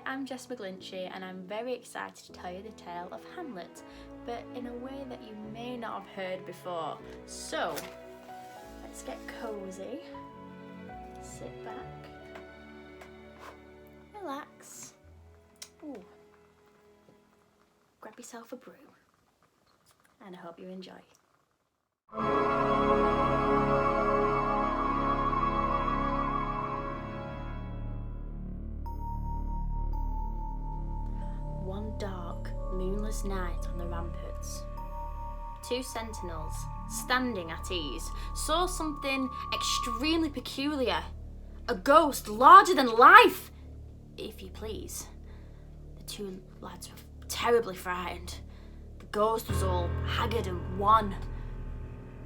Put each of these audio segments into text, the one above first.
I'm Jess McGlinchey and I'm very excited to tell you the tale of Hamlet, but in a way that you may not have heard before. So, let's get cosy, sit back, relax, grab yourself a brew, and I hope you enjoy. One dark, moonless night on the ramparts, two sentinels, standing at ease, saw something extremely peculiar. A ghost larger than life, if you please. The two lads were terribly frightened. The ghost was all haggard and wan.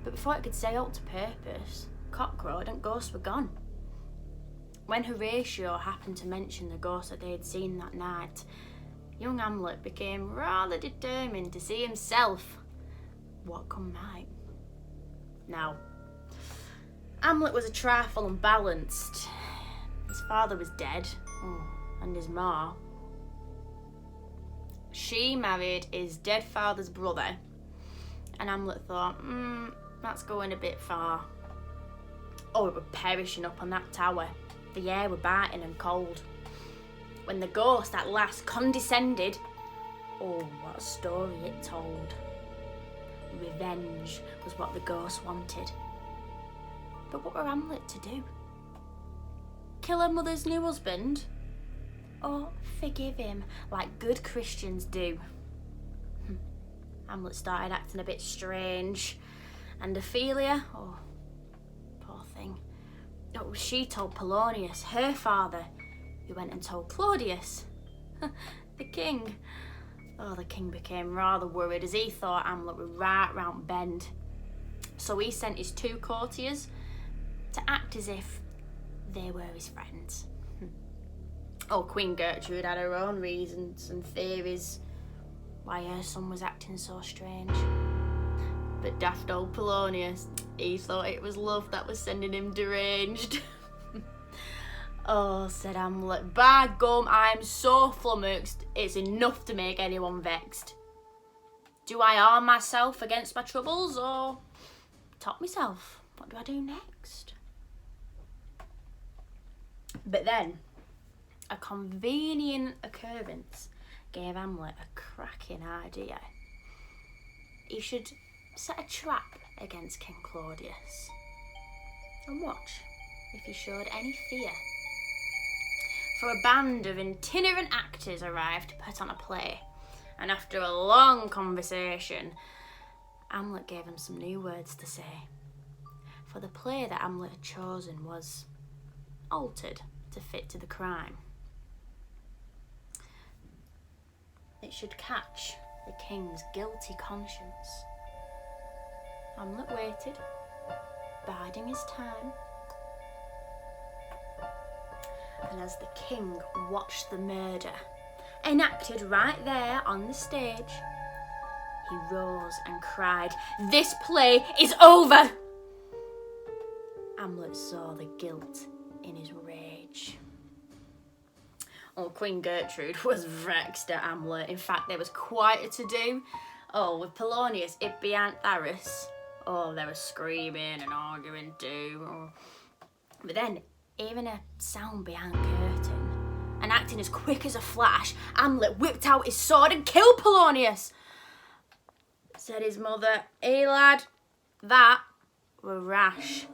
But before it could say aught to purpose, cock crowed and ghosts were gone. When Horatio happened to mention the ghost that they had seen that night, young Hamlet became rather determined to see himself what come might. Now, Hamlet was a trifle unbalanced. His father was dead, and his ma. She married his dead father's brother, and Hamlet thought, that's going a bit far. Oh, it were perishing up on that tower. The air were biting and cold. When the ghost at last condescended, what a story it told. Revenge was what the ghost wanted. But what were Hamlet to do? Kill her mother's new husband? Or forgive him like good Christians do? Hamlet started acting a bit strange. And Ophelia, poor thing. She told Polonius, her father, who went and told Claudius, the king. The king became rather worried as he thought Hamlet was right round bend. So he sent his two courtiers to act as if they were his friends. Queen Gertrude had her own reasons and theories why her son was acting so strange. But daft old Polonius, he thought it was love that was sending him deranged. Said Hamlet, by gum, I am so flummoxed, it's enough to make anyone vexed. Do I arm myself against my troubles, or top myself? What do I do next? But then, a convenient occurrence gave Hamlet a cracking idea. He should set a trap against King Claudius and watch if he showed any fear. For a band of itinerant actors arrived to put on a play, and after a long conversation, Hamlet gave them some new words to say. For the play that Hamlet had chosen was altered to fit to the crime. It should catch the king's guilty conscience. Hamlet waited, biding his time. And as the king watched the murder enacted right there on the stage, he rose and cried, "This play is over!" Hamlet saw the guilt in his rage. Queen Gertrude was vexed at Hamlet. In fact, there was quite a to-do. With Polonius, it be Aunt Aris. They were screaming and arguing too. But then, hearing a sound behind the curtain and acting as quick as a flash, Hamlet whipped out his sword and killed Polonius. Said his mother, "Hey lad, that were rash."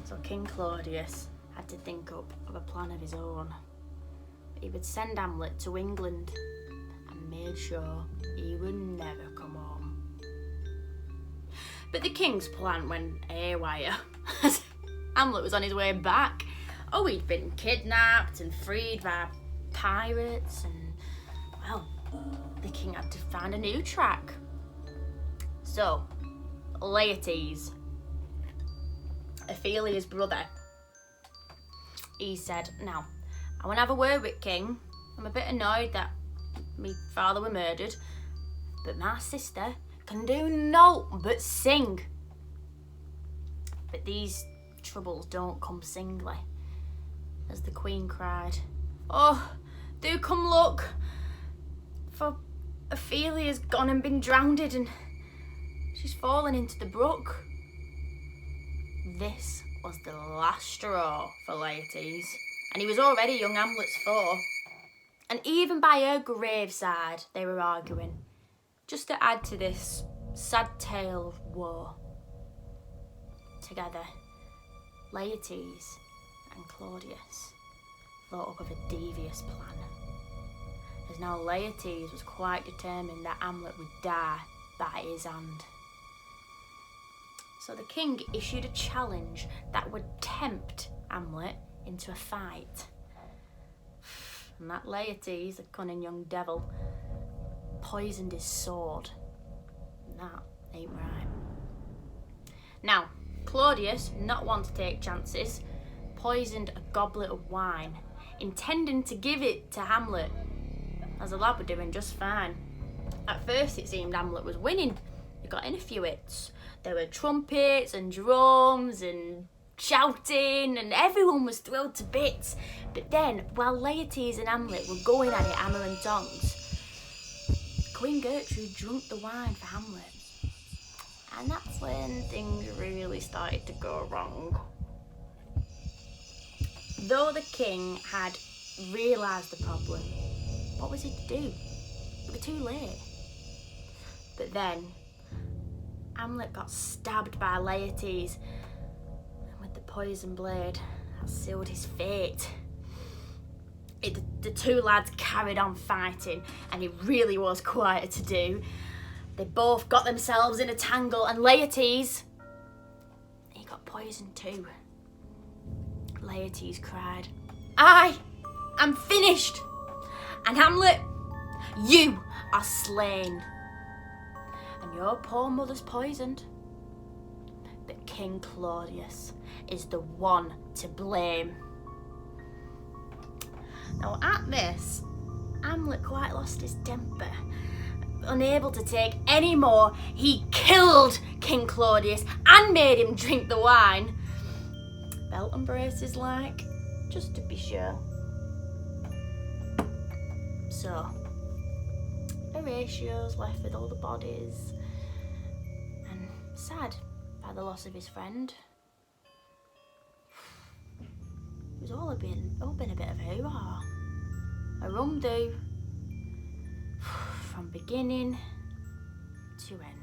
So King Claudius had to think up of a plan of his own. He would send Hamlet to England and made sure he would never come home. But the king's plan went haywire. Hamlet was on his way back. He'd been kidnapped and freed by pirates, and, the king had to find a new track. So, Laertes, Ophelia's brother, he said, "Now, I want to have a word with king. I'm a bit annoyed that my father were murdered, but my sister can do naught but sing. But these troubles don't come singly." As the queen cried, "Oh, do come look, for Ophelia's gone and been drowned and she's fallen into the brook. This was the last straw for Laertes, and he was already young Hamlet's foe. And even by her graveside, they were arguing, just to add to this sad tale of woe. Together, Laertes and Claudius thought up of a devious plan, as now Laertes was quite determined that Hamlet would die by his hand. So the king issued a challenge that would tempt Hamlet into a fight. And that Laertes, the cunning young devil, poisoned his sword. And that ain't right. Now, Claudius, not one to take chances, poisoned a goblet of wine, intending to give it to Hamlet, as the lad were doing just fine. At first it seemed Hamlet was winning. He got in a few hits. There were trumpets and drums and shouting, and everyone was thrilled to bits. But then, while Laertes and Hamlet were going at it hammer and tongs, Queen Gertrude drunk the wine for Hamlet. And that's when things really started to go wrong. Though the king had realised the problem, what was he to do? It was too late. But then, Hamlet got stabbed by Laertes, and with the poison blade, that sealed his fate. The two lads carried on fighting, and it really was quite a to-do. They both got themselves in a tangle, and Laertes, he got poisoned too. Laertes cried, "I am finished! And Hamlet, you are slain. And your poor mother's poisoned. But King Claudius is the one to blame." Now at this, Hamlet quite lost his temper. Unable to take any more, he killed King Claudius and made him drink the wine. Belt and braces like, just to be sure. So, Horatio's left with all the bodies and sad by the loss of his friend. It was all been a bit of a hoo-ha. A rum-do from beginning to end.